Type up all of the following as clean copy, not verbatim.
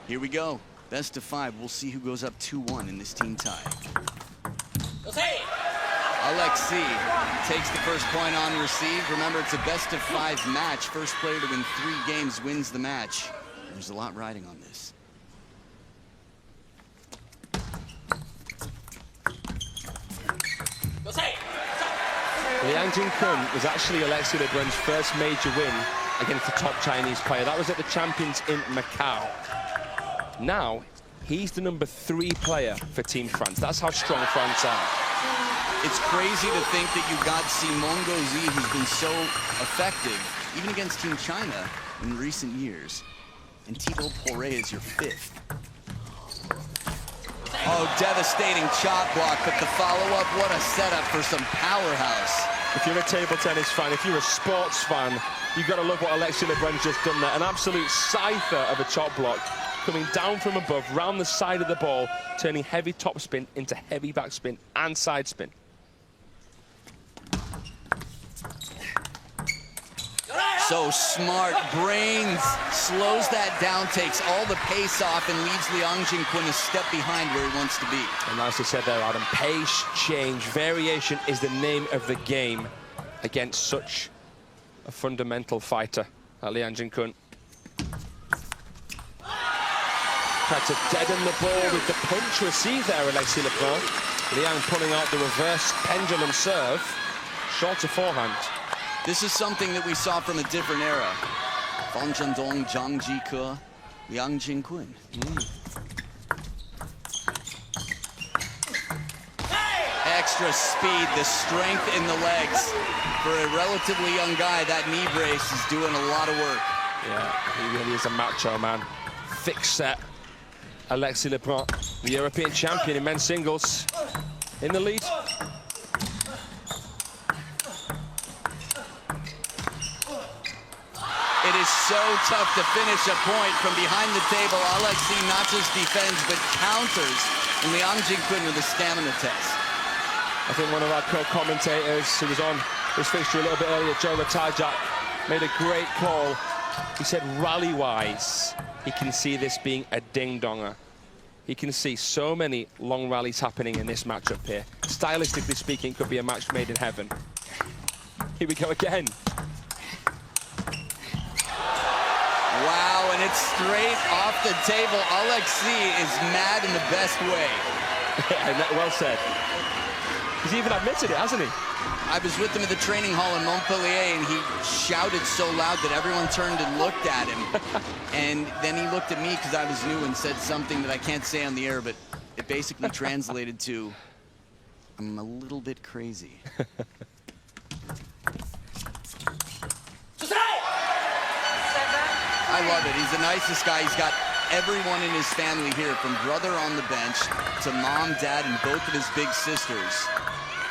Here we go. Best of 5. We'll see who goes up 2-1 in this team tie. Alexis takes the first point on receive. Remember, it's a best of 5 match. First player to win 3 games wins the match. There's a lot riding on this. Liang Jingkun was actually Alexis Lebrun's first major win against the top Chinese player. That was at the Champions in Macau. Now, he's the number 3 player for Team France. That's how strong France are. It's crazy to think that you got Simon Gauzy, who's been so effective, even against Team China in recent years. And Thibaut Poiré is your 5th. Oh, devastating chop block, but the follow-up, what a setup for some powerhouse. If you're a table tennis fan, if you're a sports fan, you've got to love what Alexis Lebrun's just done there. An absolute scyther of a chop block, coming down from above, round the side of the ball, turning heavy topspin into heavy backspin and side spin. So smart, brains, slows that down, takes all the pace off, and leaves Liang Jingkun a step behind where he wants to be. And nicely said there, Adam. Pace, change, variation is the name of the game against such a fundamental fighter, Liang Jingkun. Tried to deaden the ball with the punch received there, Alexis Lebrun. Liang pulling out the reverse pendulum serve, short to forehand. This is something that we saw from a different era. Fang Zhendong, Zhang Jike, Liang Jingkun. Extra speed, the strength in the legs. For a relatively young guy, that knee brace is doing a lot of work. Yeah, he really is a macho man. Thick set. Alexis Lebrun, the European champion in men's singles, in the lead. It is so tough to finish a point from behind the table. Alexis not just defends, but counters. And Liang Jingkun with a stamina test. I think one of our co-commentators who was on this fixture a little bit earlier, Joe Latajak, made a great call. He said rally-wise, he can see this being a ding-donger. He can see so many long rallies happening in this matchup here. Stylistically speaking, could be a match made in heaven. Here we go again. Wow, and it's straight off the table. Alexis is mad in the best way. Well said. He's even admitted it, hasn't he? I was with him at the training hall in Montpellier, and he shouted so loud that everyone turned and looked at him. And then he looked at me because I was new and said something that I can't say on the air, but it basically translated to, I'm a little bit crazy. I love it. He's the nicest guy. He's got everyone in his family here, from brother on the bench to mom, dad, and both of his big sisters.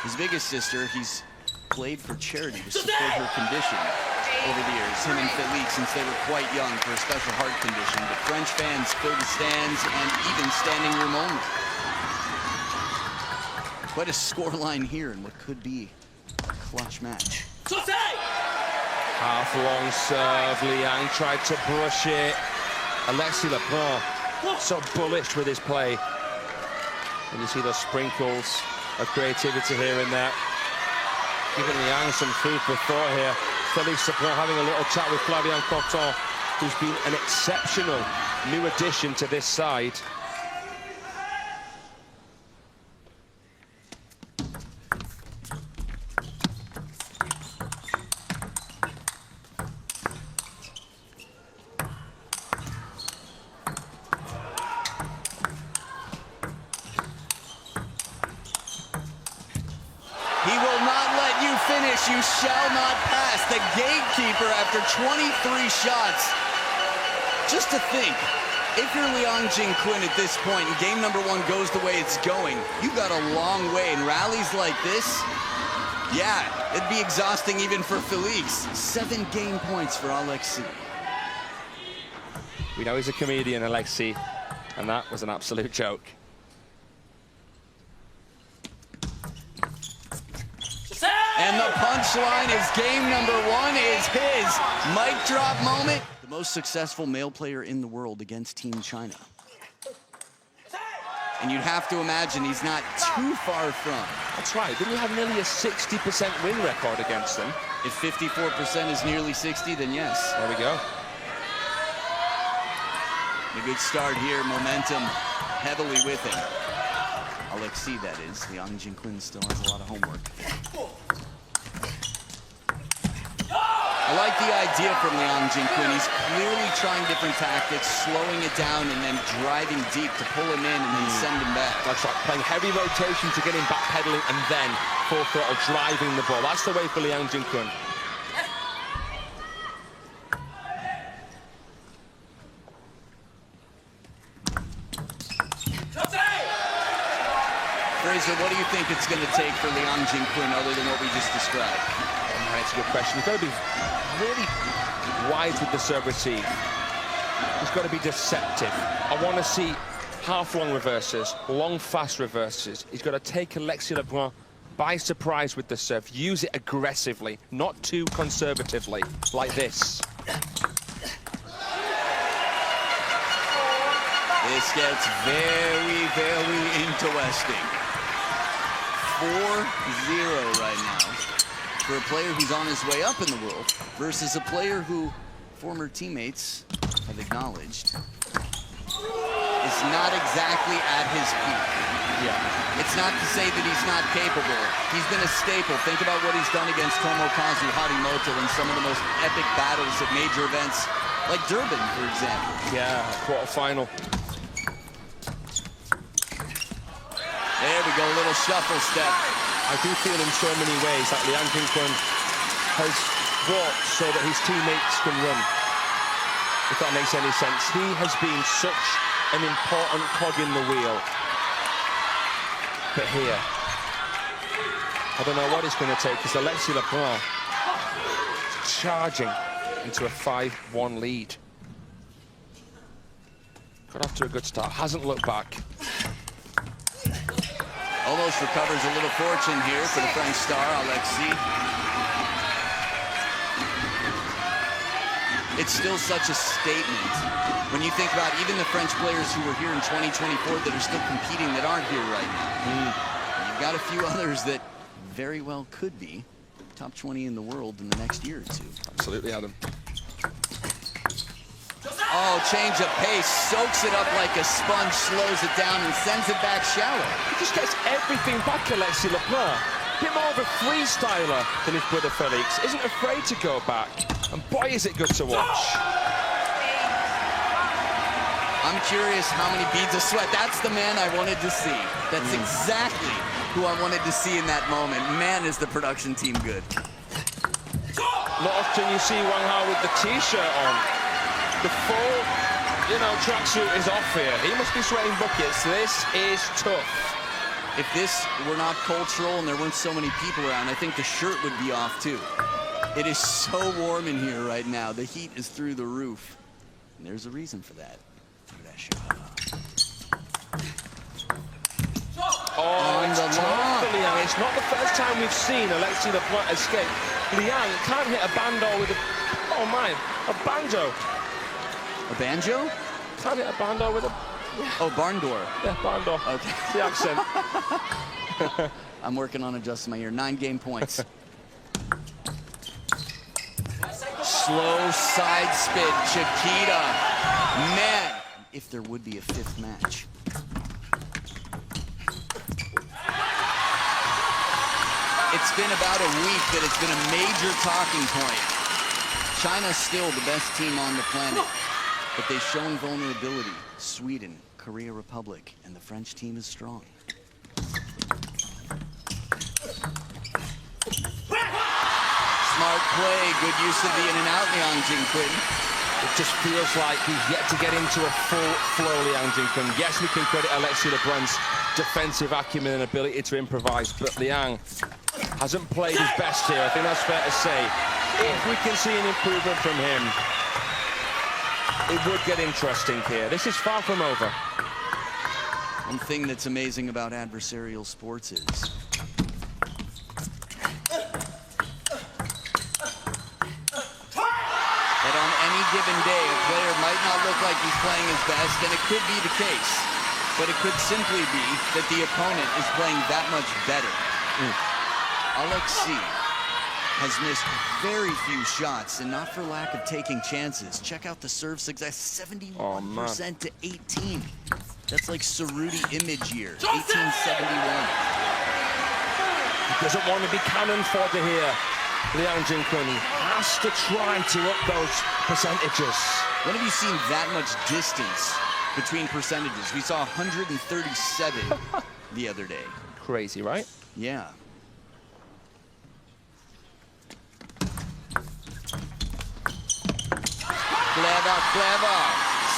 His biggest sister, he's played for charity to support her condition over the years, him and Felix, since they were quite young, for a special heart condition. But French fans fill the stands and even standing room only. Quite a scoreline here in what could be a clutch match. Half-long serve, Liang tried to brush it. Alexis Lebrun, so bullish with his play. And you see those sprinkles of creativity here and there. Giving Liang some food for thought here. Felix Lebrun having a little chat with Flavien Coton, who's been an exceptional new addition to this side. You shall not pass. The gatekeeper after 23 shots. Just to think, if you're Liang Jingkun at this point and game number 1 goes the way it's going, you've got a long way. In rallies like this, yeah, it'd be exhausting even for Felix. 7 game points for Alexis. We know he's a comedian, Alexis, and that was an absolute joke. And the punchline is game number 1 is his. Mic drop moment. The most successful male player in the world against Team China. And you'd have to imagine he's not too far from. That's right. Didn't he have nearly a 60% win record against them? If 54% is nearly 60, then yes. There we go. A good start here. Momentum heavily with him. Alexis, that is. Liang Jingkun still has a lot of homework. I like the idea from Liang Jingkun. He's clearly trying different tactics, slowing it down and then driving deep to pull him in and then send him back. That's right, playing heavy rotation to get him backpedaling and then full throttle driving the ball. That's the way for Liang Jingkun. Fraser, what do you think it's going to take for Liang Jingkun other than what we just described? That's a good question. He's got to be really wise with the serve receive. He's got to be deceptive. I want to see half-long reverses, long, fast reverses. He's got to take Alexis Lebrun by surprise with the serve. Use it aggressively, not too conservatively, like this. This gets very, very interesting. 4-0 right now for a player who's on his way up in the world versus a player who former teammates have acknowledged is not exactly at his peak. Yeah. It's not to say that he's not capable. He's been a staple. Think about what he's done against Tomokazu Harimoto in some of the most epic battles at major events like Durban, for example. Yeah, quarterfinal. There we go, a little shuffle step. I do feel in so many ways that Liang Jingkun has walked so that his teammates can run, if that makes any sense. He has been such an important cog in the wheel. But here, I don't know what it's going to take, because Alexis Lebrun is charging into a 5-1 lead. Got off to a good start, hasn't looked back. Almost recovers a little fortune here for the French star, Alexis. It's still such a statement. When you think about even the French players who were here in 2024 that are still competing that aren't here right now. You've got a few others that very well could be top 20 in the world in the next year or two. Absolutely, Adam. Oh, change of pace, soaks it up like a sponge, slows it down, and sends it back shallow. He just gets everything back, Alexis Lebrun. Bit more of a freestyler than his brother Felix. Isn't afraid to go back. And boy, is it good to watch. I'm curious how many beads of sweat. That's the man I wanted to see. That's exactly who I wanted to see in that moment. Man, is the production team good. Not often you see Wang Hao with the T-shirt on. The full, tracksuit is off here. He must be sweating buckets. This is tough. If this were not cultural and there weren't so many people around, I think the shirt would be off too. It is so warm in here right now. The heat is through the roof. And there's a reason for that. Look at that shot. Oh, it's tough for Liang. It's not the first time we've seen Alexis Lebrun escape. Liang can't hit a bando with a banjo. A banjo? Can't hit a bando with a... Oh, barn door. Yeah, bando. Okay. The accent. I'm working on adjusting my ear. 9 game points. Slow side spin, Chiquita. Man, if there would be a 5th match. It's been about a week that it's been a major talking point. China's still the best team on the planet. But they've shown vulnerability. Sweden, Korea Republic, and the French team is strong. Smart play, good use of the in and out, Liang Jingkun. It just feels like he's yet to get into a full flow, Liang Jingkun. Yes, we can credit Alexis Lebrun's defensive acumen and ability to improvise, but Liang hasn't played his best here. I think that's fair to say. If we can see an improvement from him, it would get interesting here. This is far from over. One thing that's amazing about adversarial sports is that on any given day, a player might not look like he's playing his best, and it could be the case. But it could simply be that the opponent is playing that much better. Alexis has missed very few shots, and not for lack of taking chances. Check out the serve success, 71% to 18. That's like Cerruti image year, 1871. He doesn't want to be cannon fodder here, Liang Jingkun. He has to try to up those percentages. When have you seen that much distance between percentages? We saw 137 the other day. Crazy, right? Yeah. Clever.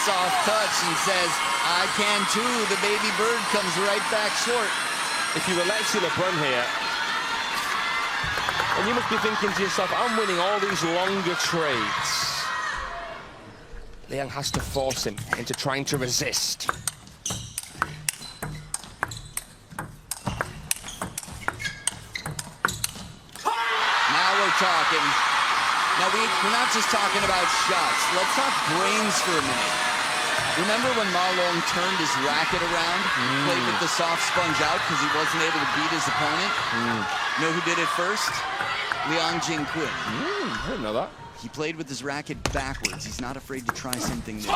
Soft touch and says, I can too. The baby bird comes right back short. If you're Alexis Lebrun here, and you must be thinking to yourself, I'm winning all these longer trades. Liang has to force him into trying to resist. Now we're talking. Now we're not just talking about shots. Let's talk brains for a minute. Remember when Ma Long turned his racket around, played with the soft sponge out because he wasn't able to beat his opponent? Know who did it first? Liang Jingkun. I didn't know that. He played with his racket backwards. He's not afraid to try something new.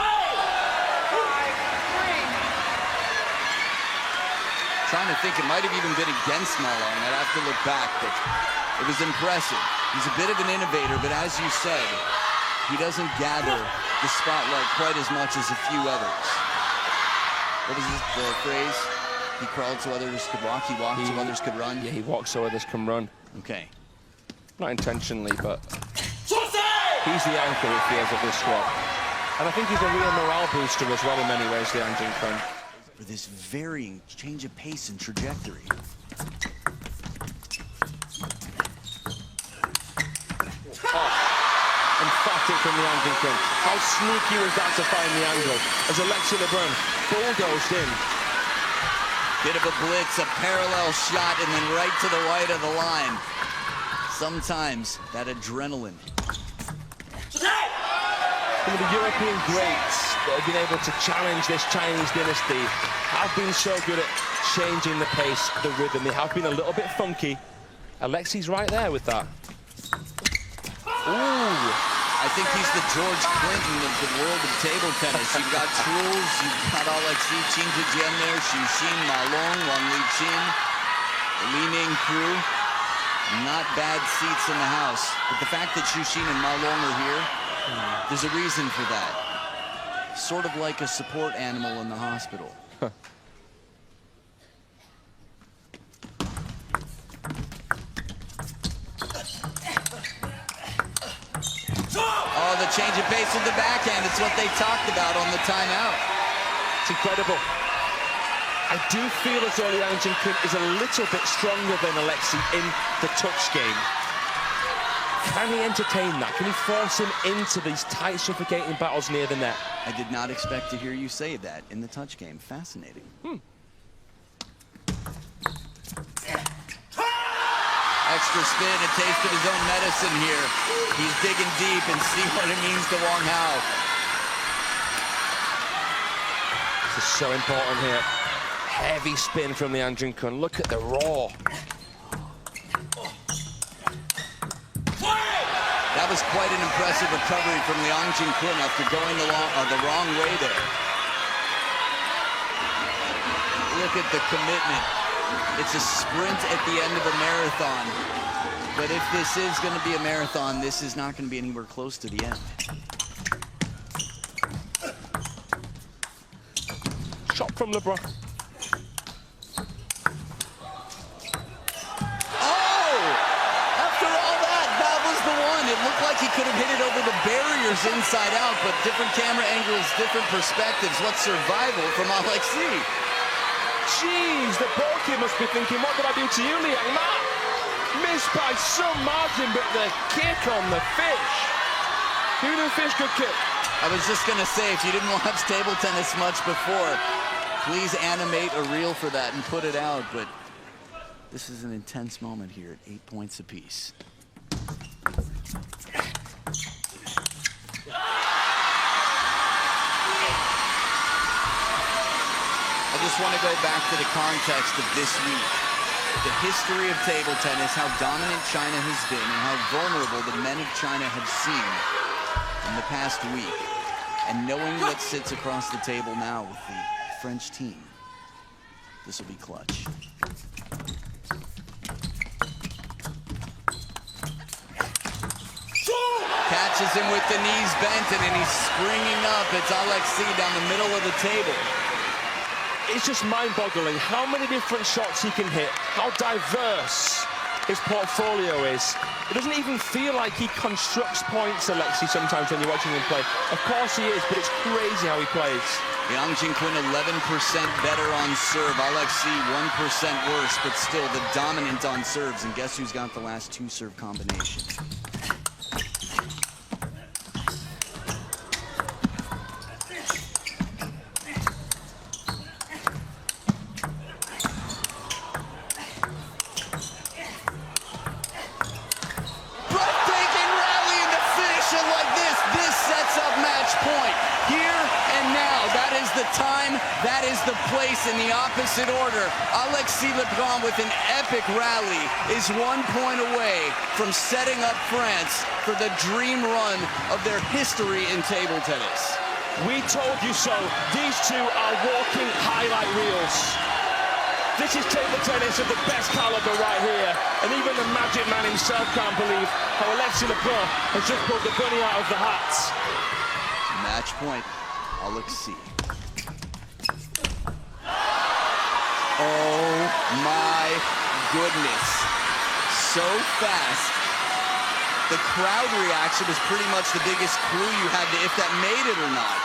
Trying to think, it might have even been against Ma Long. I'd have to look back, but it was impressive. He's a bit of an innovator, but as you said, he doesn't gather the spotlight quite as much as a few others. What was the phrase? He crawled so others could walk, he walked so others could run? Yeah, he walks so others can run. Okay. Not intentionally, but he's the anchor, it feels, of this squad. And I think he's a real morale booster as well in many ways, Liang Jingkun. For this varying change of pace and trajectory. Emphatic from Liang Jingkun. How sneaky was that to find the angle as Alexis Lebrun bulldozed in. Bit of a blitz, a parallel shot, and then right to the white of the line. Sometimes that adrenaline. Some of the European greats that have been able to challenge this Chinese dynasty have been so good at changing the pace, the rhythm. They have been a little bit funky. Alexis right there with that. Ooh, I think he's the George Clinton of the world of table tennis. You've got Truls, you've got Alexis, Qin Zhejian there, Xu Ma Long, Wang Liqin, the Li Ning crew. Not bad seats in the house. But the fact that Xu and Ma Long are here, there's a reason for that. Sort of like a support animal in the hospital. Oh, the change of pace with the backhand. It's what they talked about on the timeout. It's incredible. I do feel as though Liang Jingkun is a little bit stronger than Alexis in the touch game. Can he entertain that? Can he force him into these tight, suffocating battles near the net? I did not expect to hear you say that in the touch game. Fascinating. Extra spin, a taste of his own medicine here. He's digging deep and see what it means to Wang Hao. This is so important here. Heavy spin from Liang Jingkun. Look at the roar. That was quite an impressive recovery from Liang Jingkun after going the wrong way there. Look at the commitment. It's a sprint at the end of a marathon. But if this is going to be a marathon, this is not going to be anywhere close to the end. Shot from Lebrun. It looked like he could have hit it over the barriers inside out, but different camera angles, different perspectives. What survival from Alexis. Jeez, the ball kid must be thinking, what did I do to you, Liang? That missed by some margin, but the kick on the fish. Who knew fish could kick? I was just going to say, if you didn't watch table tennis much before, please animate a reel for that and put it out. But this is an intense moment here at 8 points apiece. I just want to go back to the context of this week. The history of table tennis, how dominant China has been, and how vulnerable the men of China have seen in the past week. And knowing what sits across the table now with the French team, this will be clutch. Catches him with the knees bent, and then he's springing up. It's Alexis down the middle of the table. It's just mind-boggling how many different shots he can hit, how diverse his portfolio is. It doesn't even feel like he constructs points, Alexis, sometimes when you're watching him play. Of course he is, but it's crazy how he plays. Liang Jingkun 11% better on serve. Alexis 1% worse, but still the dominant on serves. And guess who's got the last two serve combinations? That is the place in the opposite order. Alexis Lebrun with an epic rally is 1 point away from setting up France for the dream run of their history in table tennis. We told you so. These two are walking highlight reels. This is table tennis of the best caliber right here. And even the magic man himself can't believe how Alexis Lebrun has just pulled the bunny out of the hat. Match point, Alexis. Oh my goodness. So fast. The crowd reaction was pretty much the biggest clue you had to if that made it or not.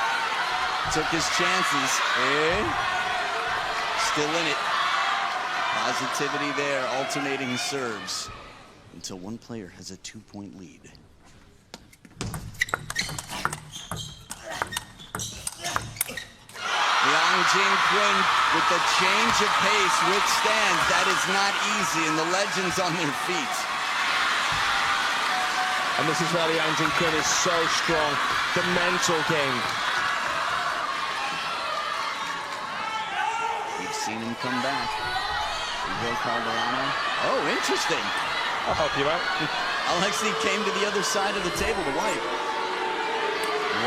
Took his chances. Still in it. Positivity there, alternating serves. Until one player has a 2-point lead. Liang Jingkun with the change of pace withstands. That is not easy, and the legends on their feet. And this is where Liang Jingkun is so strong. The mental game. We've seen him come back. Oh, interesting. I'll help you out. Alexis came to the other side of the table to wipe.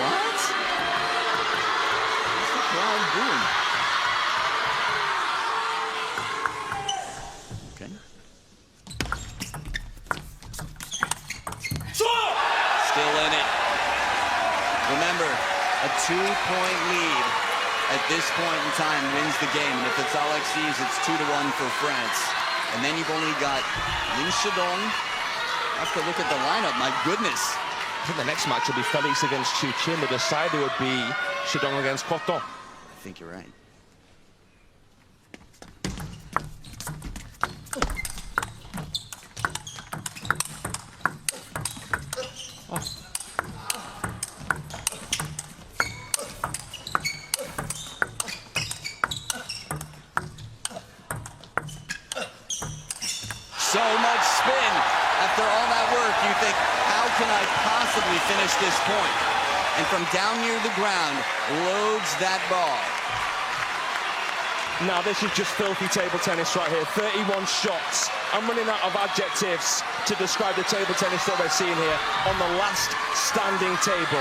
What? What's the crowd doing? Okay. Still in it. Remember, a 2-point lead at this point in time wins the game. And if it's Alexis, it's 2-1 for France. And then you've only got Yin Shidong. I have to look at the lineup, my goodness. I think the next match will be Felix against Chu Chin. The decider would be Shidong against Coton. I think you're right. So much spin. After all that work, you think, how can I possibly finish this point? And from down near the ground, loads that ball. Now this is just filthy table tennis right here. 31 shots. I'm running out of adjectives to describe the table tennis that we're seeing here on the last standing table.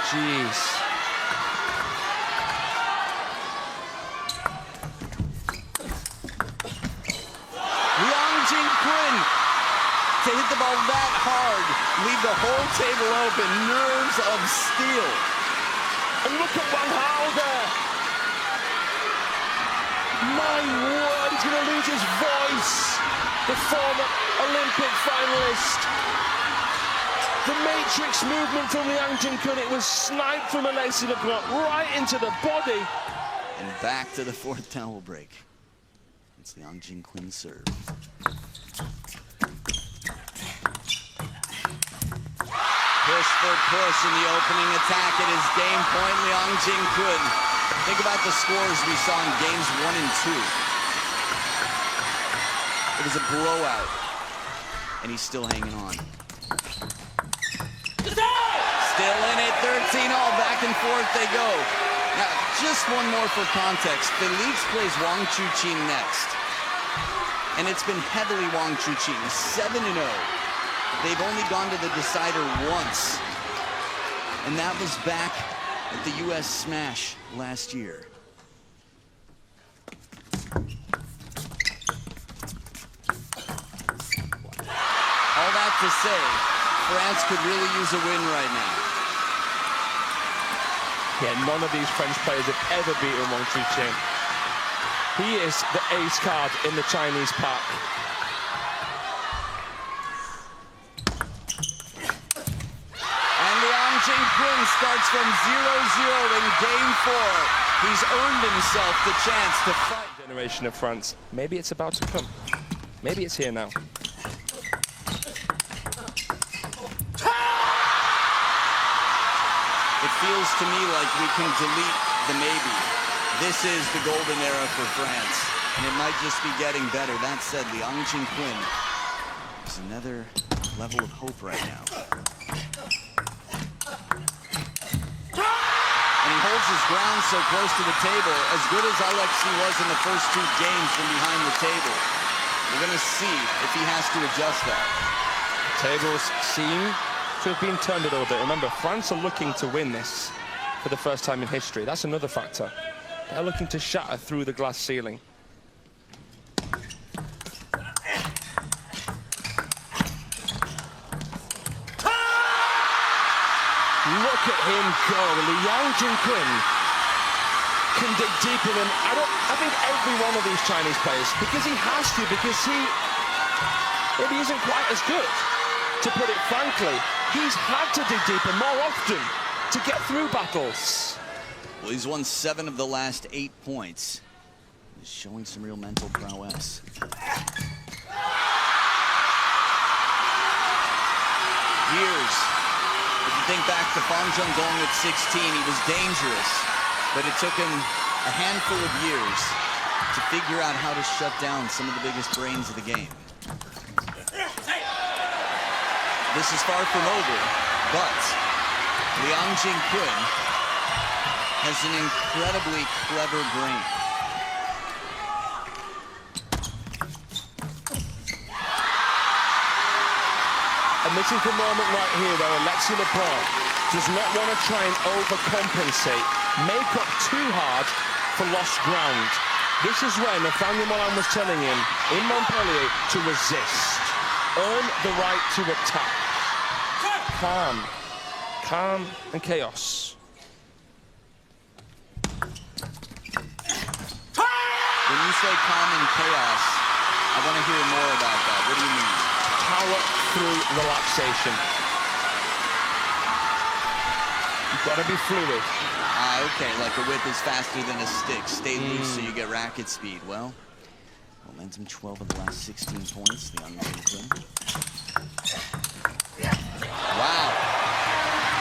Jeez. To hit the ball that hard, leave the whole table open, nerves of steel. And look at Wang Hao there. My word, he's going to lose his voice. The former Olympic finalist. The matrix movement from Liang Jingkun, it was sniped from Alexis Lebrun right into the body. And back to the fourth towel break. It's Liang Jingkun's serve. Push for push in the opening attack. It is game point, Liang Jingkun. Think about the scores we saw in games 1 and 2. It was a blowout, and he's still hanging on. Still in it. back and forth they go. Now, just one more for context. Felix plays Wang Chuqin next. And it's been heavily Wang Chuqin, 7-0. They've only gone to the decider once. And that was back at the US Smash last year. All that to say, France could really use a win right now. Yeah, none of these French players have ever beaten Wang Chuqin. He is the ace card in the Chinese pack. And Liang Jingkun starts from 0-0 in game 4. He's earned himself the chance to fight. Generation of France. Maybe it's about to come. Maybe it's here now. It feels to me like we can delete the maybe. This is the golden era for France, and it might just be getting better. That said, Liang Jingkun is another level of hope right now. And he holds his ground so close to the table, as good as Alexis was in the first 2 games from behind the table. We're gonna see if he has to adjust that. Tables seem to have been turned a little bit. Remember, France are looking to win this for the first time in history. That's another factor. They're looking to shatter through the glass ceiling. Look at him go. Liang Jingkun can dig deeper than I think every one of these Chinese players, because he has to, because he maybe isn't quite as good, to put it frankly. He's had to dig deeper more often to get through battles. Well, he's won 7 of the last 8 points. He's showing some real mental prowess. Years. If you think back to Fang Zhonggong at 16, he was dangerous, but it took him a handful of years to figure out how to shut down some of the biggest brains of the game. This is far from over, but Liang Jingkun has an incredibly clever brain. And this is the moment right here, though. Alexis Lebrun does not want to try and overcompensate, make up too hard for lost ground. This is when Nathaniel Molan was telling him in Montpellier to resist, earn the right to attack. Calm, calm and chaos. When you say calm and chaos, I want to hear more about that. What do you mean? Power through relaxation. You've got to be fluid. Okay, like a whip is faster than a stick. Stay loose so you get racket speed. Well, momentum 12 of the last 16 points. Liang Jingkun. Wow.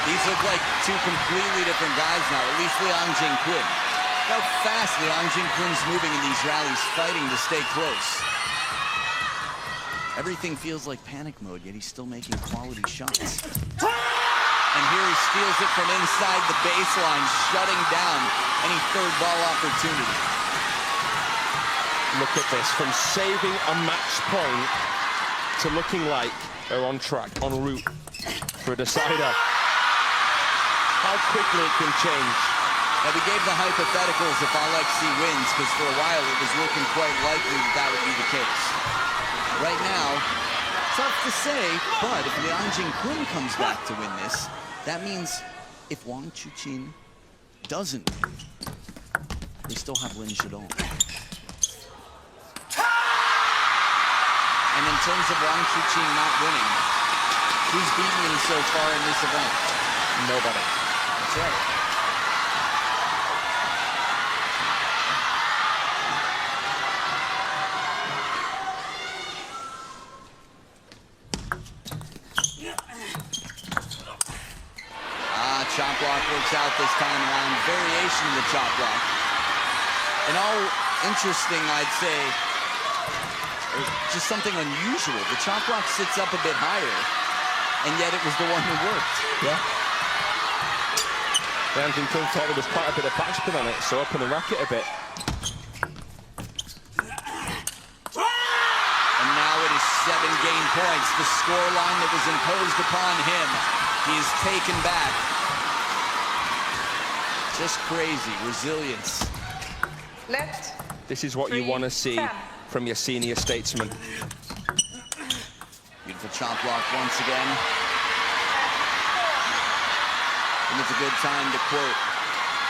These look like 2 completely different guys now, at least Liang Jingkun. How fast Liang Jingkun's moving in these rallies, fighting to stay close. Everything feels like panic mode, yet he's still making quality shots. And here he steals it from inside the baseline, shutting down any third ball opportunity. Look at this, from saving a match point to looking like they're on track, en route for a decider. How quickly it can change. Now, we gave the hypotheticals if Alexis wins, because for a while it was looking quite likely that that would be the case. Right now, tough to say, but if Liang Jingkun comes back to win this, that means if Wang Chuqin doesn't win, they still have Lin Shidong. And in terms of Wang Chuqin not winning, who's beaten him so far in this event? Nobody. That's right. Chop block works out this time around. Variation of the chop block. And all interesting, I'd say, just something unusual. The chop block sits up a bit higher, and yet it was the one who worked. Yeah. Liang Jingkun thought there was quite a bit of backspin on it, so open the racket a bit. And now it is 7 game points, the scoreline that was imposed upon him. He is taken back. Just crazy, resilience. Left. This is what you want to see from your senior statesman. Beautiful chop block once again. And it's a good time to quote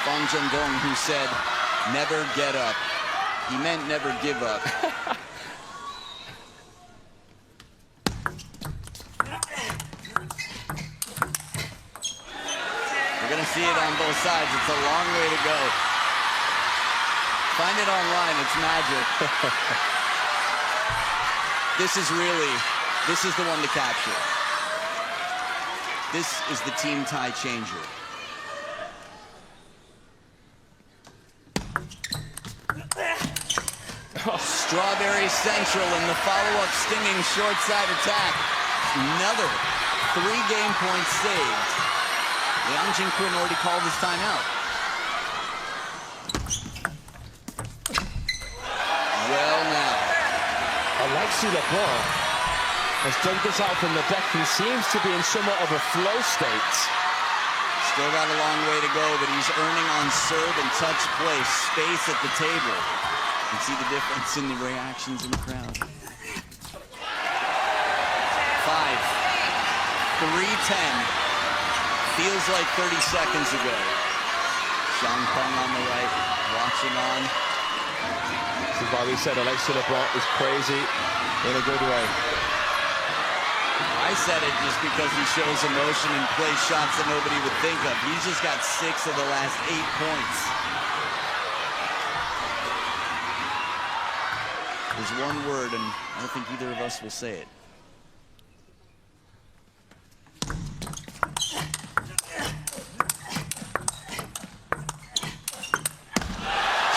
Fang Zhengong, who said, "Never get up." He meant never give up. We're gonna see it on both sides. It's a long way to go. Find it online, it's magic. This is the one to capture. This is the team tie changer. Strawberry Central and the follow-up stinging short side attack. Another 3 game points saved. Liang Jingkun already called his timeout. Well now. Alexis Lebrun has dug this out from the deck and seems to be in somewhat of a flow state. Still got a long way to go, but he's earning on serve and touch play space at the table. You can see the difference in the reactions in the crowd. 5, 3-10. Feels like 30 seconds ago. Zhang Peng on the right, watching on. This is why we said Alexis Lebrun is crazy in a good way. I said it just because he shows emotion and plays shots that nobody would think of. He's just got 6 of the last 8 points. There's one word, and I don't think either of us will say it.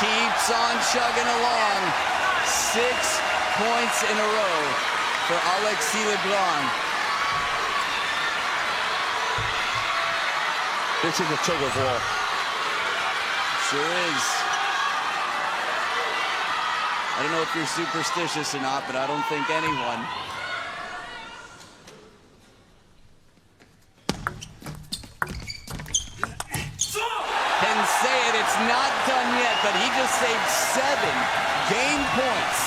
Keeps on chugging along. 6 points in a row for Alexis Lebrun. This is a tug of war. Sure is. I don't know if you're superstitious or not, but I don't think anyone. Can say it, it's not done yet, but he just saved 7 game points.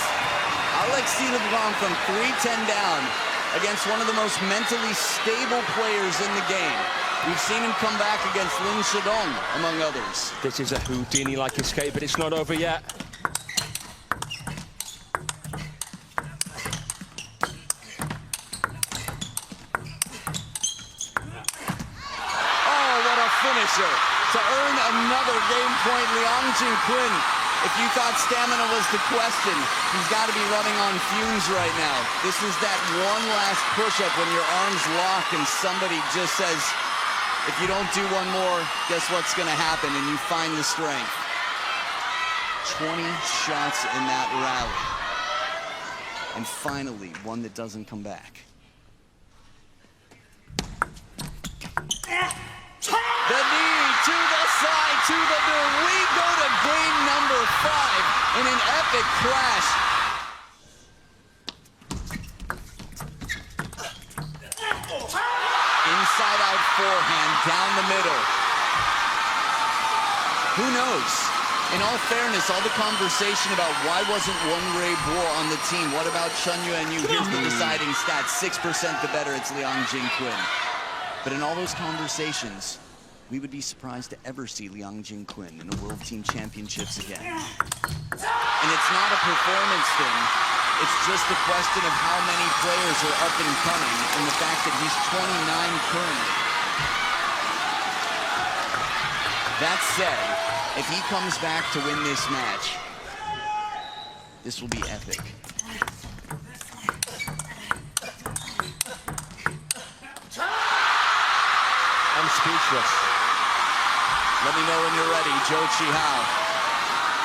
Alexis Lebrun from 3-10 down against one of the most mentally stable players in the game. We've seen him come back against Lin Shidong, among others. This is a Houdini-like escape, but it's not over yet. Oh, what a finisher. To earn another game point, Liang Jingkun. If you thought stamina was the question, he's got to be running on fumes right now. This is that one last push-up when your arms lock and somebody just says, if you don't do one more, guess what's going to happen? And you find the strength. 20 shots in that rally. And finally, one that doesn't come back. The knee to the side, to the middle. We go to game number 5 in an epic clash. Inside out forehand, down the middle. Who knows? In all fairness, all the conversation about why wasn't Won-Ray Bo on the team, what about Chun Yuan-Yu? Here's the deciding stat, 6% the better, it's Liang Jingkun. But in all those conversations, we would be surprised to ever see Liang Jingkun in the World Team Championships again. And it's not a performance thing. It's just a question of how many players are up and coming and the fact that he's 29 currently. That said, if he comes back to win this match, this will be epic. I'm speechless. Let me know when you're ready, Zhou Qihao.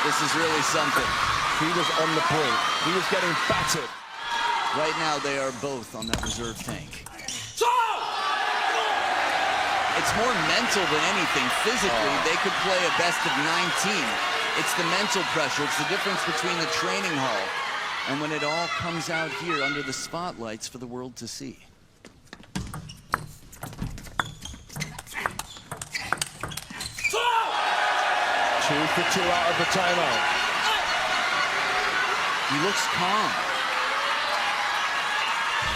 This is really something. He was on the brink. He was getting battered. Right now, they are both on that reserve tank. it's more mental than anything. Physically, they could play a best of 19. It's the mental pressure. It's the difference between the training hall and when it all comes out here under the spotlights for the world to see. 2 for 2 out of the timeout. He looks calm.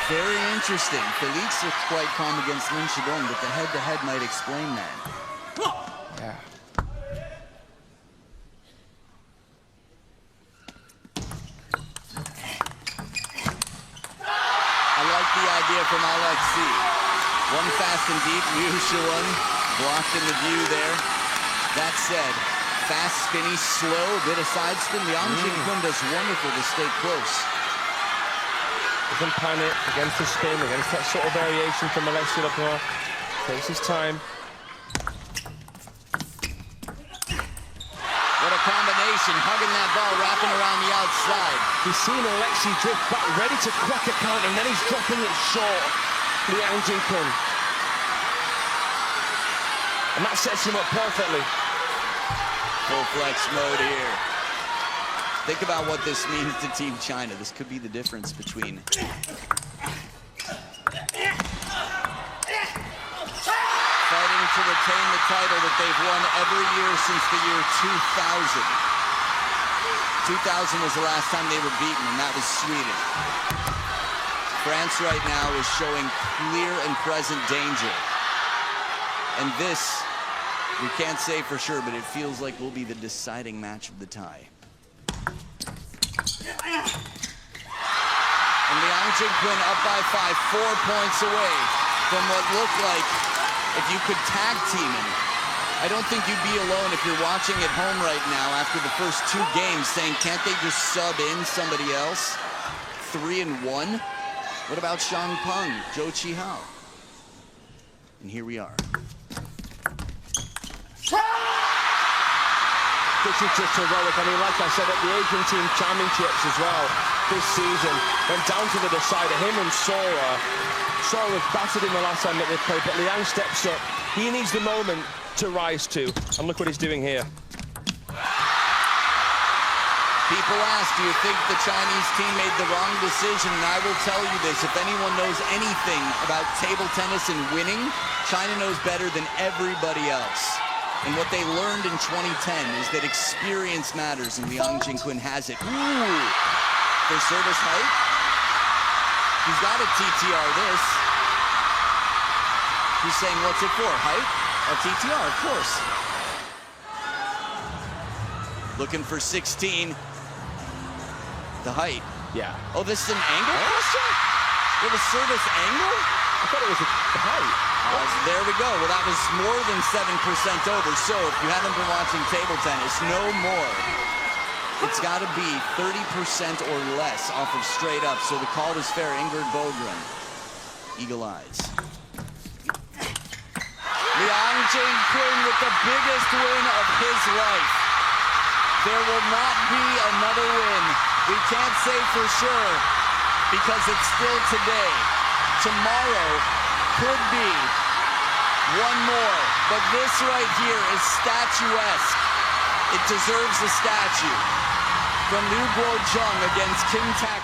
Very interesting. Felix looks quite calm against Liang Jingkun, but the head-to-head might explain that. Yeah. I like the idea from Alexis. One fast and deep, Yushuan blocked in the view there. That said, fast, spinny, slow, a bit of side spin. Liang Jingkun does wonderful to stay close. Doesn't panic against the spin, against that sort of variation from Alexis Lebrun. Takes his time. What a combination, hugging that ball, wrapping around the outside. He's seen Alexis drift back, ready to crack a count, and then he's dropping it short. Liang Jingkun. And that sets him up perfectly. Full flex mode here. Think about what this means to Team China. This could be the difference between fighting to retain the title that they've won every year since the year 2000. 2000 was the last time they were beaten, and that was Sweden. France right now is showing clear and present danger. And this, we can't say for sure, but it feels like will be the deciding match of the tie. And Liang Jingkun up by 5, 4 points away from what looked like if you could tag team him. I don't think you'd be alone if you're watching at home right now after the first 2 games saying, can't they just sub in somebody else? 3-1? What about Shang Peng, Zhou Qihao? And here we are. This is just heroic. I mean, like I said, at the Asian Team Championships as well, this season, went down to the decider. Him and Sora. Sora was battered in the last time that they played, but Liang steps up. He needs the moment to rise to, and look what he's doing here. People ask, do you think the Chinese team made the wrong decision? And I will tell you this, if anyone knows anything about table tennis and winning, China knows better than everybody else. And what they learned in 2010 is that experience matters, and Liang Jingkun has it. Ooh, for service height. He's got a TTR this. He's saying, what's it for? Height? A TTR, of course. Looking for 16. The height. Yeah. Oh, this is an angle question? With a service angle? I thought it was the height. There we go. Well, that was more than 7% over. So if you haven't been watching table tennis, no more. It's got to be 30% or less off of straight up. So the call was fair. Ingrid Bogren. Eagle eyes. Liang Jingkun with the biggest win of his life. There will not be another win. We can't say for sure because it's still today. Tomorrow could be one more, but this right here is statuesque. It deserves a statue. From Liu Guozheng against Kim Tak